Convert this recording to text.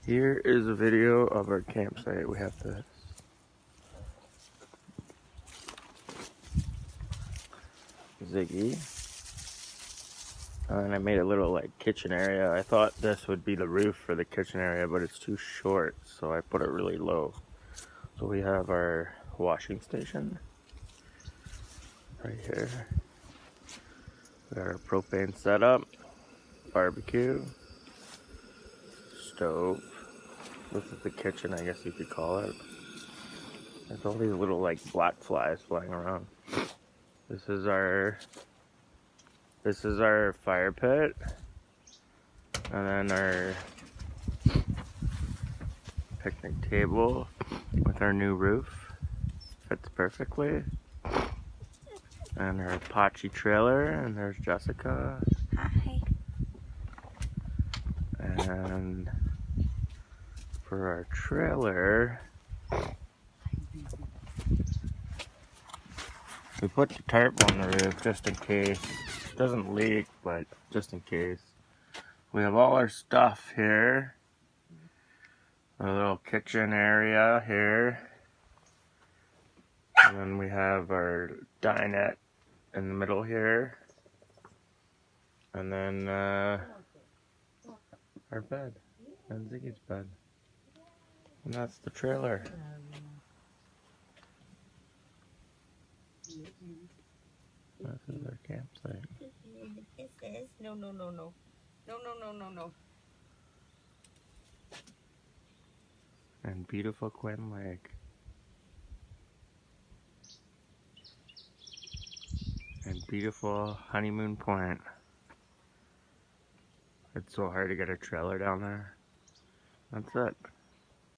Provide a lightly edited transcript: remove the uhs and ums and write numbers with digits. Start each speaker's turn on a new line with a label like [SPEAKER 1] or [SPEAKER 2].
[SPEAKER 1] Here is a video of our campsite. We have this. Ziggy. And I made a little like kitchen area. I thought this would be the roof for the kitchen area, but it's too short, so I put it really low. So we have our washing station right here. We got our propane setup, barbecue, stove. This is the kitchen, I guess you could call it. There's all these little like black flies flying around. This is our fire pit, and then our picnic table with our new roof. Fits perfectly. And our Apache trailer, and there's Jessica.
[SPEAKER 2] Hi.
[SPEAKER 1] And for our trailer, we put the tarp on the roof just in case. It doesn't leak, but just in case. We have all our stuff here. Our little kitchen area here. And then we have our dinette in the middle here. And then our bed. And Ziggy's bed. And that's the trailer. This is our campsite.
[SPEAKER 2] This is no.
[SPEAKER 1] And beautiful Quinn Lake. And beautiful Honeymoon Point. It's so hard to get a trailer down there. That's it.